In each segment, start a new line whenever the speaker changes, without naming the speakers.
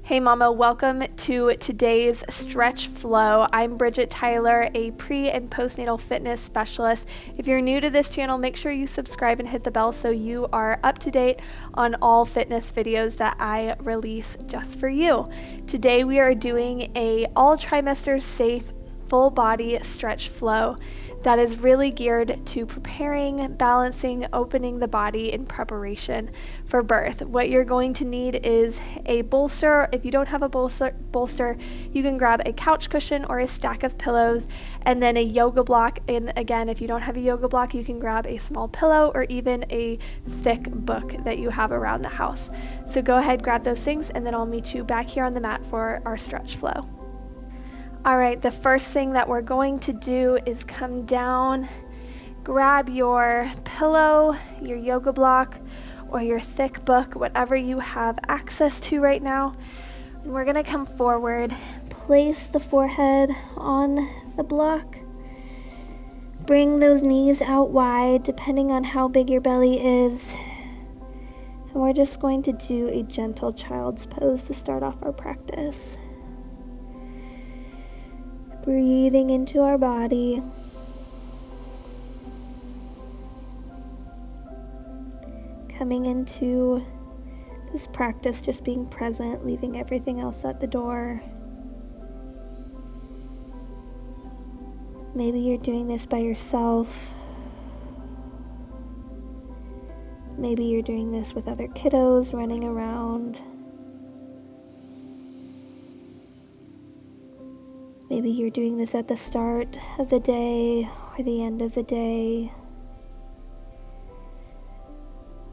Hey mama, welcome to today's stretch flow. I'm Bridget Teyler, a pre and postnatal fitness specialist. If you're new to this channel, make sure you subscribe and hit the bell so you are up to date on all fitness videos that I release just for you. Today we are doing a all trimester safe full body stretch flow that is really geared to preparing, balancing, opening the body in preparation for birth. What you're going to need is a bolster. If you don't have a bolster, you can grab a couch cushion or a stack of pillows, and then a yoga block. And again, if you don't have a yoga block, you can grab a small pillow or even a thick book that you have around the house. So go ahead, grab those things, and then I'll meet you back here on the mat for our stretch flow. All right, the first thing that we're going to do is come down, grab your pillow, your yoga block, or your thick book, whatever you have access to right now. And we're gonna come forward, place the forehead on the block, bring those knees out wide, depending on how big your belly is. And we're just going to do a gentle child's pose to start off our practice. Breathing into our body. Coming into this practice, just being present, leaving everything else at the door. Maybe you're doing this by yourself. Maybe you're doing this with other kiddos running around. Maybe you're doing this at the start of the day or the end of the day.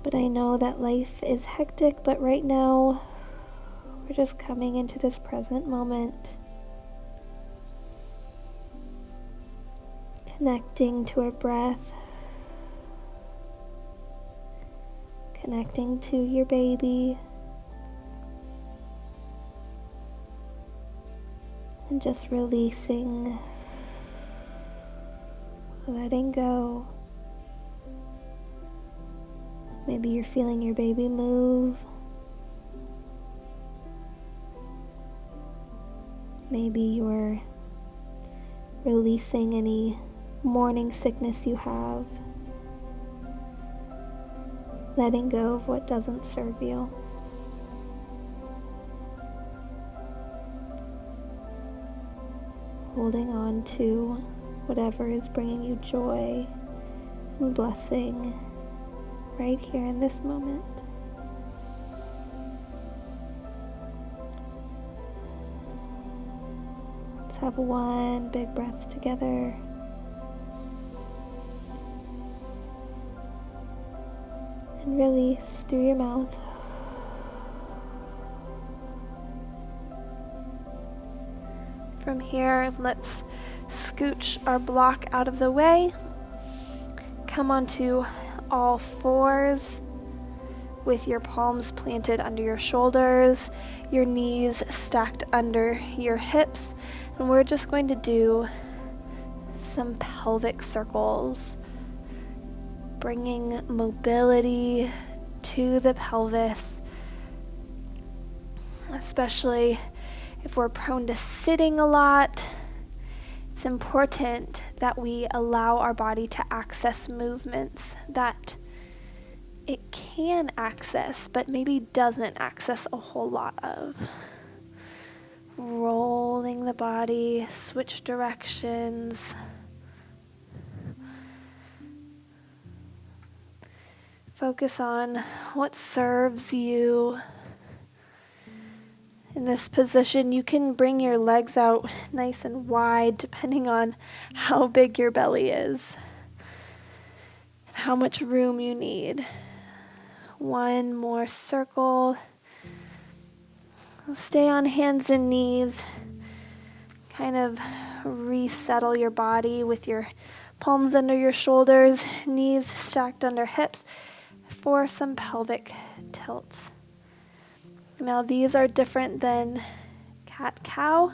But I know that life is hectic, but right now we're just coming into this present moment. Connecting to our breath. Connecting to your baby. And just releasing, letting go. Maybe you're feeling your baby move. Maybe you're releasing any morning sickness you have. Letting go of what doesn't serve you. Holding on to whatever is bringing you joy and blessing right here in this moment. Let's have one big breath together. And release through your mouth. From here, let's scooch our block out of the way. Come onto all fours with your palms planted under your shoulders, your knees stacked under your hips, and we're just going to do some pelvic circles, bringing mobility to the pelvis, especially if we're prone to sitting a lot. It's important that we allow our body to access movements that it can access, but maybe doesn't access a whole lot of. Rolling the body, switch directions. Focus on what serves you. In this position, you can bring your legs out nice and wide depending on how big your belly is and how much room you need. One more circle. Stay on hands and knees. Kind of resettle your body with your palms under your shoulders, knees stacked under hips for some pelvic tilts. Now these are different than cat-cow.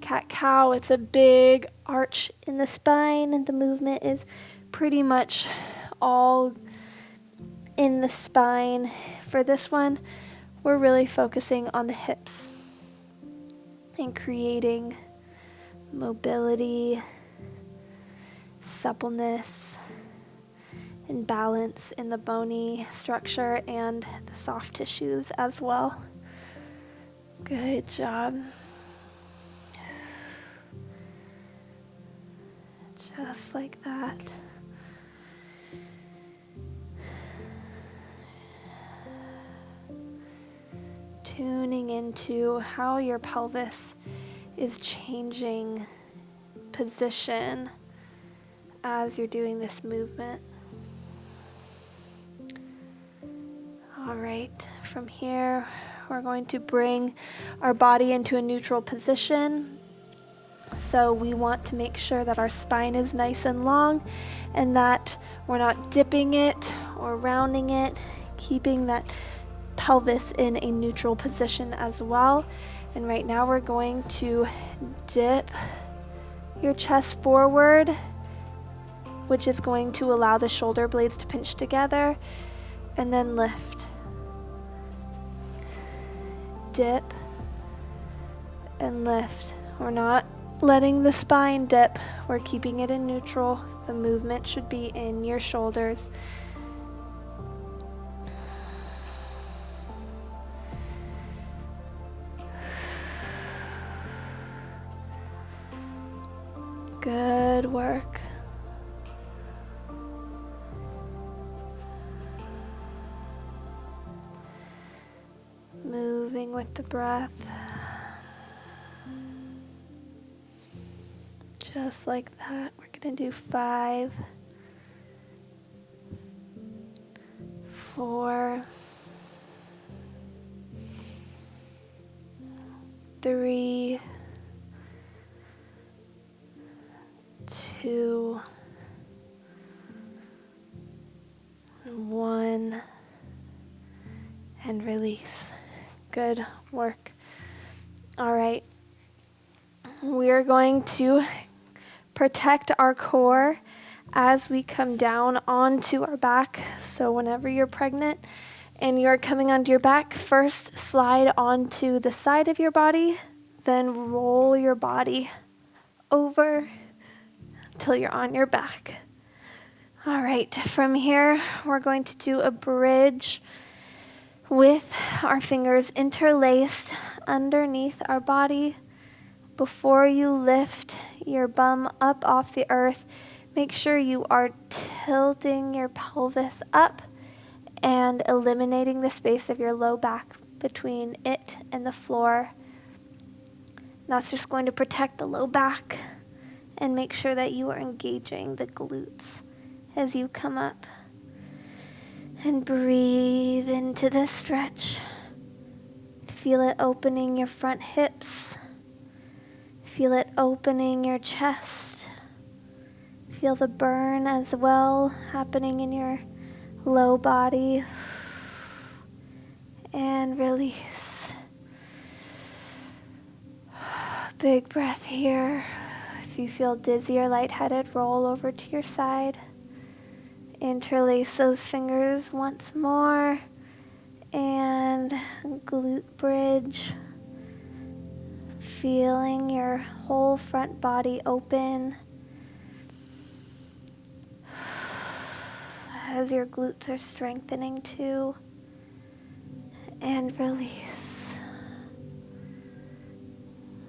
Cat-cow, it's a big arch in the spine, and the movement is pretty much all in the spine. For this one, we're really focusing on the hips and creating mobility, suppleness, and balance in the bony structure and the soft tissues as well. Good job. Just like that. Tuning into how your pelvis is changing position as you're doing this movement. All right, from here, we're going to bring our body into a neutral position. So we want to make sure that our spine is nice and long and that we're not dipping it or rounding it, keeping that pelvis in a neutral position as well. And right now we're going to dip your chest forward, which is going to allow the shoulder blades to pinch together, and then lift. Dip and lift. We're not letting the spine dip, we're keeping it in neutral. The movement should be in your shoulders. Good work. Moving with the breath. Just like that. We're going to do 5, 4, 3, 2, 1, and release. Good work. All right. We're going to protect our core as we come down onto our back. So whenever you're pregnant and you're coming onto your back, first slide onto the side of your body, then roll your body over till you're on your back. All right, from here, we're going to do a bridge with our fingers interlaced underneath our body. Before you lift your bum up off the earth, make sure you are tilting your pelvis up and eliminating the space of your low back between it and the floor. That's just going to protect the low back and make sure that you are engaging the glutes as you come up. And breathe into this stretch. Feel it opening your front hips. Feel it opening your chest. Feel the burn as well happening in your low body. And release. Big breath here. If you feel dizzy or lightheaded, roll over to your side. Interlace those fingers once more. And glute bridge. Feeling your whole front body open as your glutes are strengthening too. And release.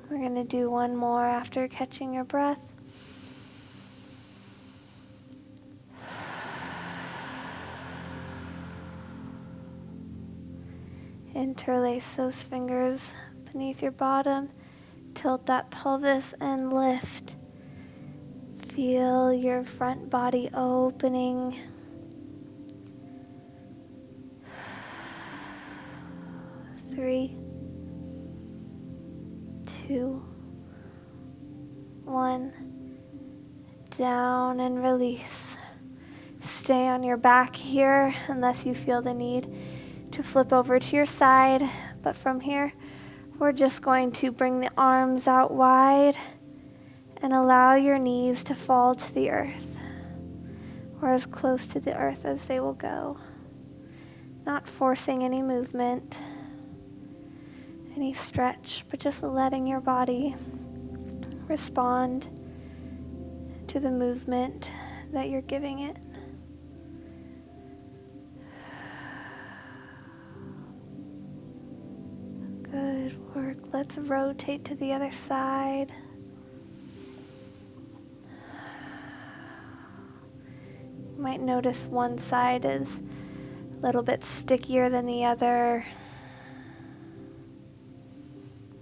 We're going to do one more after catching your breath. Interlace those fingers beneath your bottom. Tilt that pelvis and lift. Feel your front body opening. Three, 2, 1. Down and release. Stay on your back here unless you feel the need to flip over to your side. But from here, we're just going to bring the arms out wide and allow your knees to fall to the earth, or as close to the earth as they will go. Not forcing any movement, any stretch, but just letting your body respond to the movement that you're giving it. Good work. Let's rotate to the other side. You might notice one side is a little bit stickier than the other.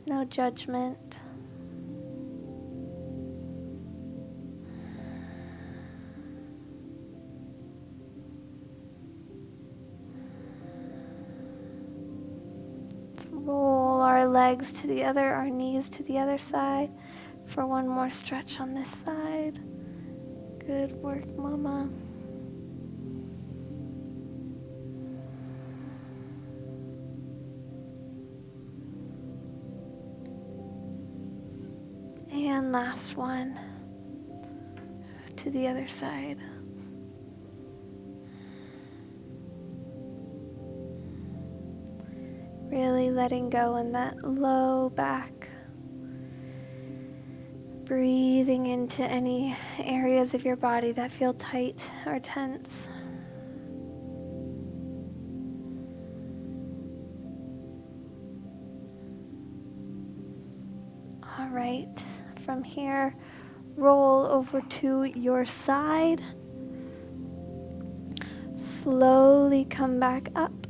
No judgment. Let's roll our legs to the other, our knees to the other side for one more stretch on this side. Good work, mama. And last one to the other side. Really letting go in that low back. Breathing into any areas of your body that feel tight or tense. All right, from here, roll over to your side. Slowly come back up.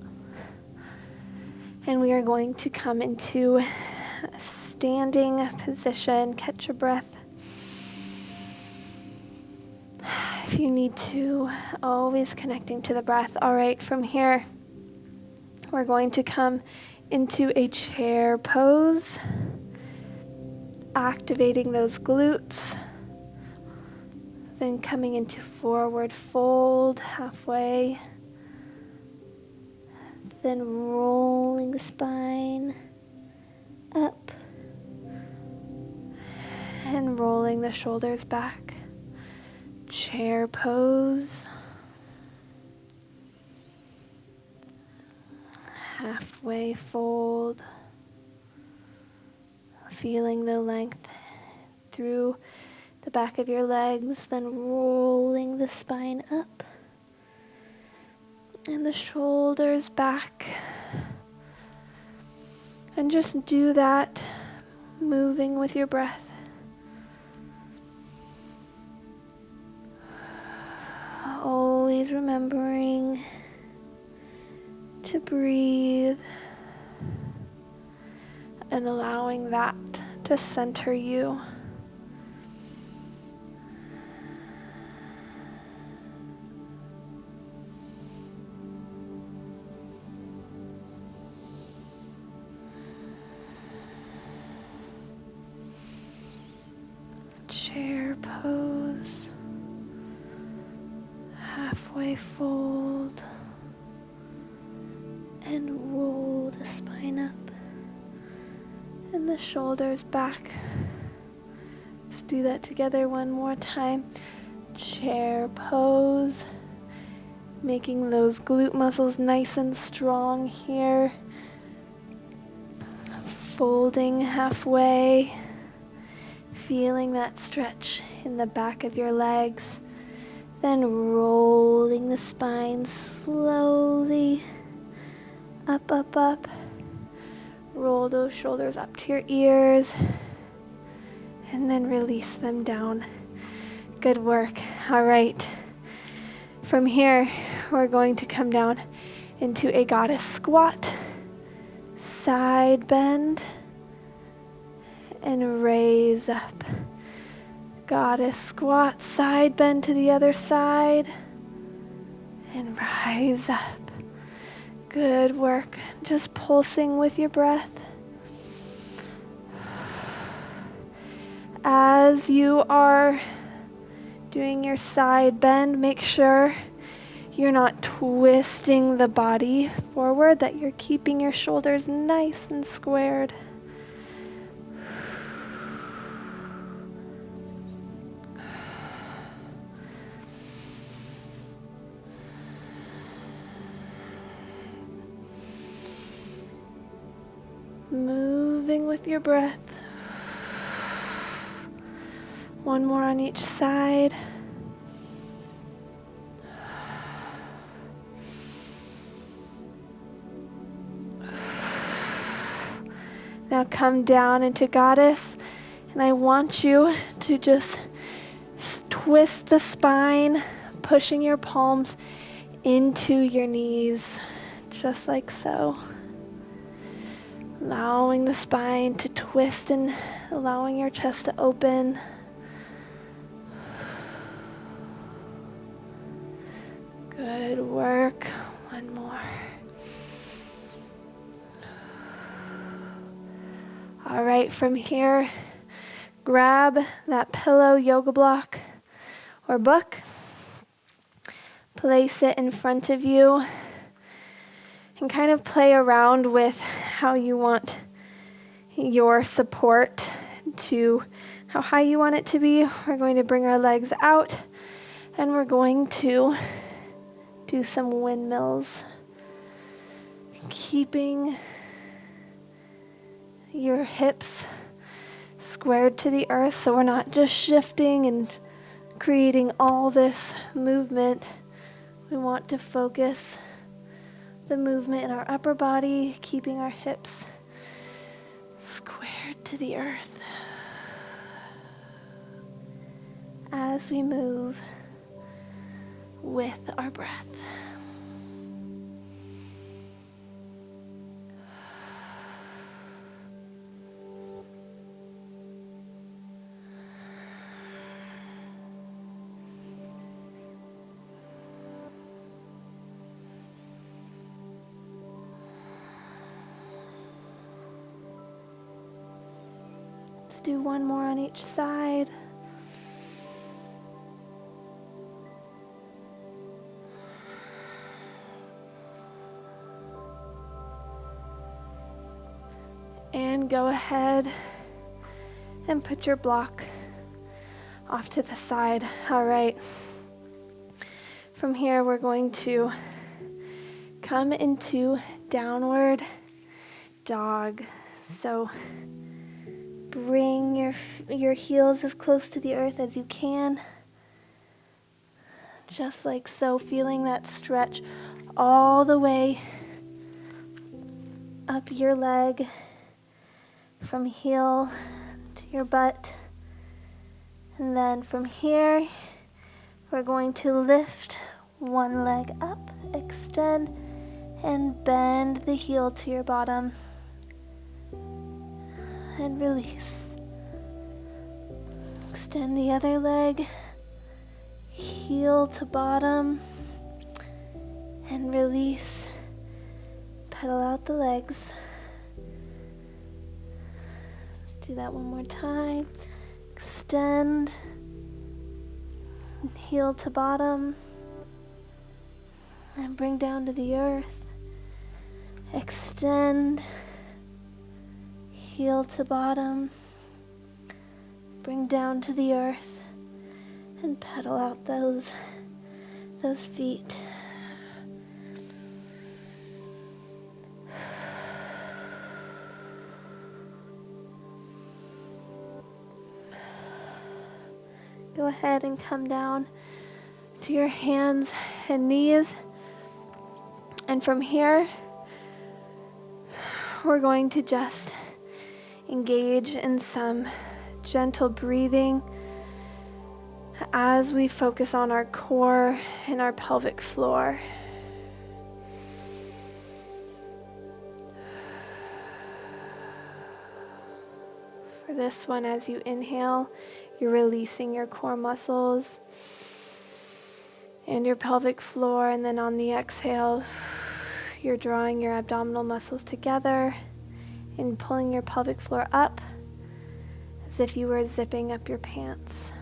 And we are going to come into a standing position. Catch your breath. If you need to, always connecting to the breath. All right, from here, we're going to come into a chair pose, activating those glutes. Then coming into forward fold halfway. Then rolling the spine up and rolling the shoulders back. Chair pose. Halfway fold. Feeling the length through the back of your legs, then rolling the spine up. And the shoulders back. And just do that, moving with your breath. Always remembering to breathe and allowing that to center you. Chair pose, halfway fold, and roll the spine up and the shoulders back. Let's do that together one more time. Chair pose, making those glute muscles nice and strong here. Folding halfway. Feeling that stretch in the back of your legs, then rolling the spine slowly up, up, up. Roll those shoulders up to your ears, and then release them down. Good work. All right. From here, we're going to come down into a goddess squat, side bend, and raise up. Goddess squat, side bend to the other side, and rise up. Good work. Just pulsing with your breath. As you are doing your side bend, make sure you're not twisting the body forward, that you're keeping your shoulders nice and squared. Move with your breath. One more on each side. Now come down into Goddess, and I want you to just twist the spine, pushing your palms into your knees, just like so. Allowing the spine to twist and allowing your chest to open. Good work. One more. All right, from here, grab that pillow, yoga block, or book. Place it in front of you and kind of play around with how you want your support to, how high you want it to be. We're going to bring our legs out and we're going to do some windmills, keeping your hips squared to the earth so we're not just shifting and creating all this movement. We want to focus the movement in our upper body, keeping our hips squared to the earth as we move with our breath. Let's do one more on each side. And go ahead and put your block off to the side. All right. From here, we're going to come into downward dog. So bring your heels as close to the earth as you can. Just like so, feeling that stretch all the way up your leg, from heel to your butt. And then from here, we're going to lift one leg up, extend, and bend the heel to your bottom. And release. Extend the other leg, heel to bottom, and release. Pedal out the legs. Let's do that one more time. Extend, heel to bottom, and bring down to the earth. Extend, heel to bottom, bring down to the earth, and pedal out those feet. Go ahead and come down to your hands and knees. And from here, we're going to just engage in some gentle breathing as we focus on our core and our pelvic floor. For this one, as you inhale, you're releasing your core muscles and your pelvic floor, and then on the exhale, you're drawing your abdominal muscles together and pulling your pelvic floor up as if you were zipping up your pants.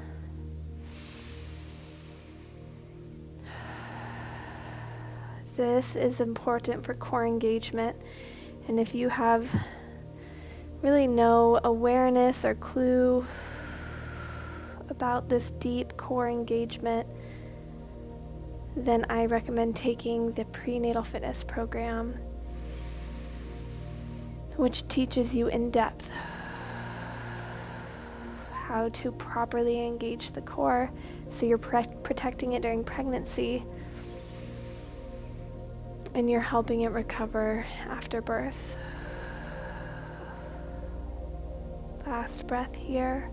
This is important for core engagement, and if you have really no awareness or clue about this deep core engagement, then I recommend taking the prenatal fitness program. which teaches you in depth how to properly engage the core so you're protecting it during pregnancy and you're helping it recover after birth. Last breath here.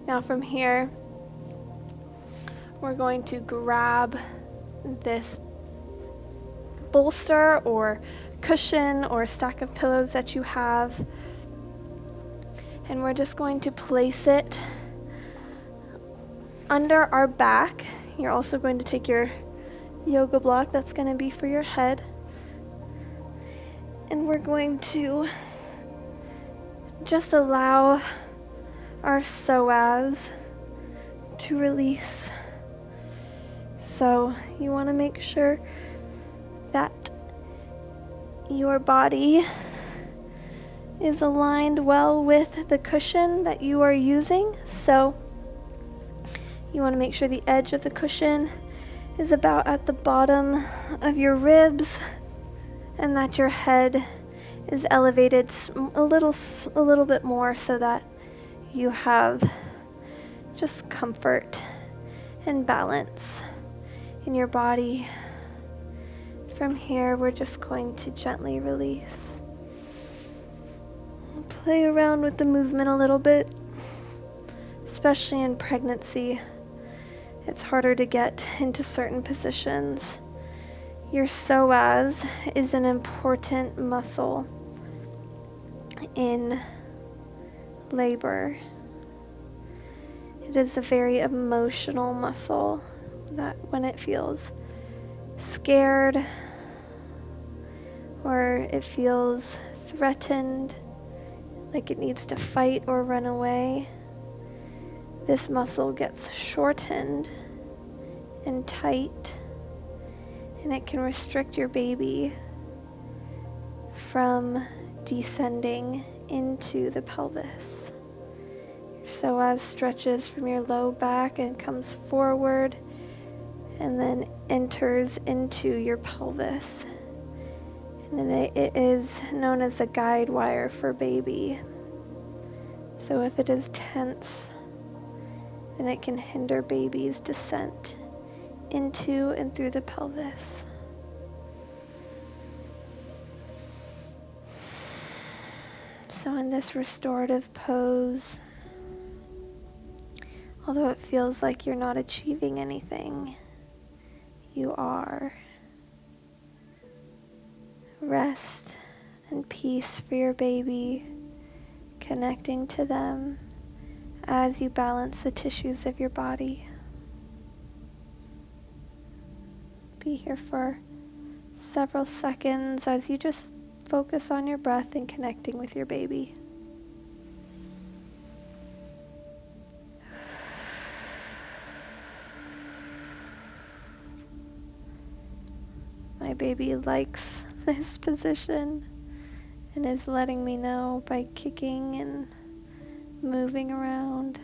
Now from here, we're going to grab this bolster or cushion or stack of pillows that you have, and we're just going to place it under our back. You're also going to take your yoga block that's going to be for your head, and we're going to just allow our psoas to release. So you want to make sure that your body is aligned well with the cushion that you are using. So you want to make sure the edge of the cushion is about at the bottom of your ribs and that your head is elevated a little bit more so that you have just comfort and balance in your body. From here, we're just going to gently release. Play around with the movement a little bit, especially in pregnancy. It's harder to get into certain positions. Your psoas is an important muscle in labor. It is a very emotional muscle that when it feels scared or it feels threatened, like it needs to fight or run away, this muscle gets shortened and tight, and it can restrict your baby from descending into the pelvis. Your psoas stretches from your low back and comes forward and then enters into your pelvis. And it is known as the guide wire for baby. So if it is tense, then it can hinder baby's descent into and through the pelvis. So in this restorative pose, although it feels like you're not achieving anything, you are. Rest and peace for your baby, connecting to them as you balance the tissues of your body. Be here for several seconds as you just focus on your breath and connecting with your baby. My baby likes this position and is letting me know by kicking and moving around.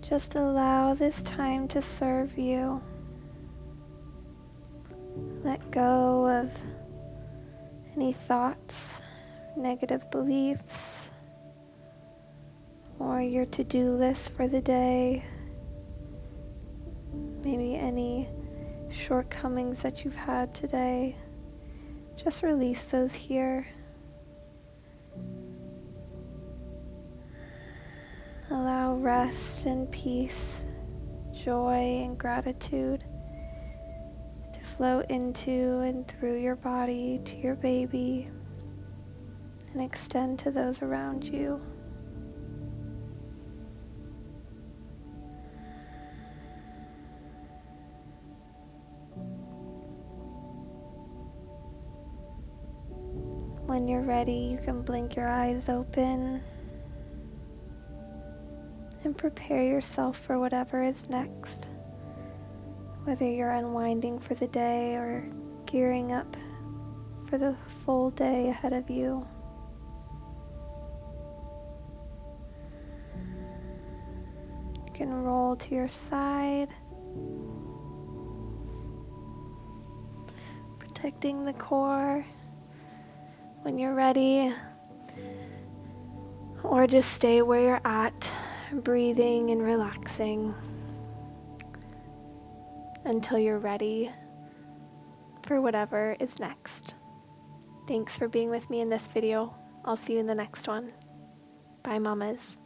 Just allow this time to serve you. Let go of any thoughts, negative beliefs, or your to-do list for the day. Maybe any shortcomings that you've had today. Just release those here. Allow rest and peace, joy and gratitude to flow into and through your body to your baby and extend to those around you. When you're ready, you can blink your eyes open and prepare yourself for whatever is next. Whether you're unwinding for the day or gearing up for the full day ahead of you. You can roll to your side, protecting the core when you're ready, or just stay where you're at, breathing and relaxing until you're ready for whatever is next. Thanks for being with me in this video. I'll see you in the next one. Bye, mamas.